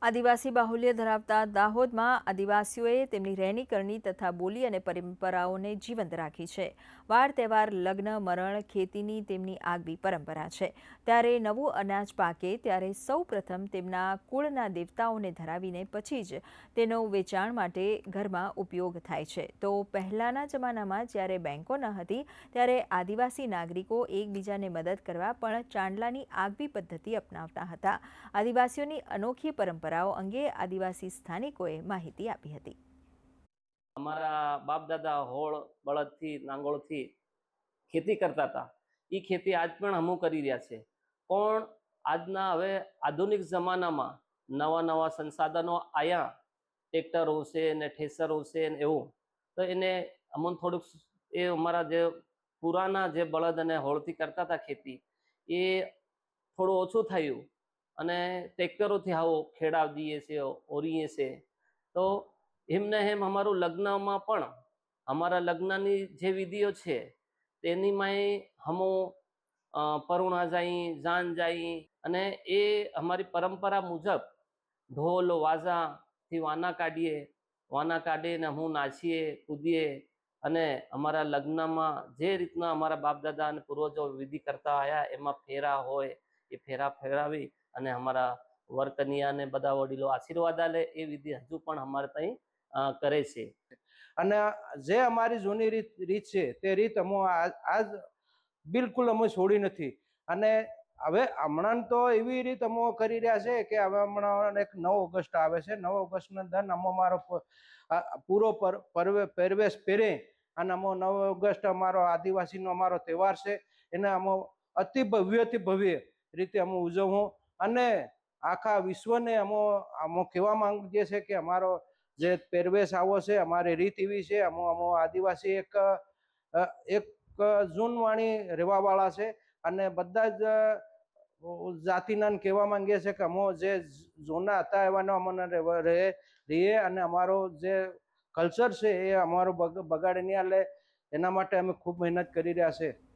આદિવાસી બાહુલ્ય ધરાવતા દાહોદમાં આદિવાસીઓએ તેમની રહેણીકરણી તથા બોલી અને પરંપરાઓને જીવંત રાખી છે. વાર તહેવાર, લગ્ન, મરણ, ખેતીની તેમની આગવી પરંપરા છે. ત્યારે નવું અનાજ પાકે ત્યારે સૌ પ્રથમ તેમના કુળના દેવતાઓને ધરાવીને પછી જ તેનો વેચાણ માટે ઘરમાં ઉપયોગ થાય છે. તો પહેલાના જમાનામાં જ્યારે બેંકો ન હતી ત્યારે આદિવાસી નાગરિકો એકબીજાને મદદ કરવા પણ ચાંદલાની આગવી પદ્ધતિ અપનાવતા હતા. આદિવાસીઓની અનોખી પરંપરાઓ અંગે આદિવાસી સ્થાનિકોએ માહિતી આપી હતી. અમારા બાપ દાદા હોળ બળદથી નાંગોળથી ખેતી કરતા હતા. એ ખેતી આજ પણ અમુ કરી રહ્યા છે. પણ આજના હવે આધુનિક જમાનામાં નવા નવા સંસાધનો આવ્યા, ટ્રેક્ટરો છે ને ઠેસરો છે ને એવું, તો એને અમને થોડુંક એ અમારા જે પુરાના જે બળદ અને હોળથી કરતા હતા ખેતી, એ થોડું ઓછું થયું અને ટ્રેક્ટરોથી આવો ખેડાવ દઈએ છે, ઓરીએ છે. તો એમને એમ અમારું લગ્નમાં પણ અમારા લગ્નની જે વિધિઓ છે તેનીમાં હમો પરુણા જાય, જાન જાય, અને એ અમારી પરંપરા મુજબ ઢોલ વાજાથી વાના કાઢીને હું નાચીએ, કૂદીએ, અને અમારા લગ્નમાં જે રીતના અમારા બાપ દાદા અને પૂર્વજો વિધિ કરતા આવ્યા એમાં ફેરા હોય એ ફેરા ફેરાવી અને અમારા વરકન્યાને બધા વડીલો આશીર્વાદ આલે એ વિધિ હજુ પણ અમારે ત્યાં કરે છે. અને જે અમારી જૂની રીત છે તે રીત અમે આજ બિલકુલ અમે છોડી નથી. અને હવે હમણાં તો એવી રીત અમે કરી રહ્યા છે કે હવે હમણાં એક 9 ઓગસ્ટ આવે છે. 9 ઓગસ્ટના દન અમે અમારો પૂરો પહેરવેશ પહેરે અને અમે 9 ઓગસ્ટ અમારો આદિવાસીનો અમારો તહેવાર છે, એને અમે અતિ ભવ્યથી ભવ્ય રીતે અમે ઉજવવું. અને આખા વિશ્વને અમે કહેવા માંગીએ છીએ કે અમારો જે પહેરવેશ આવો છે, અમારી રીત એવી છે, અમે આદિવાસી એક જૂનવાણી રહેવાવાળા છે. અને બધા જ જાતિના કહેવા માંગીએ છીએ કે અમે જે જૂના હતા એવાનો અમને રહીએ અને અમારો જે કલ્ચર છે એ અમારો બગાડી નહીં આલે એના માટે અમે ખૂબ મહેનત કરી રહ્યા છે.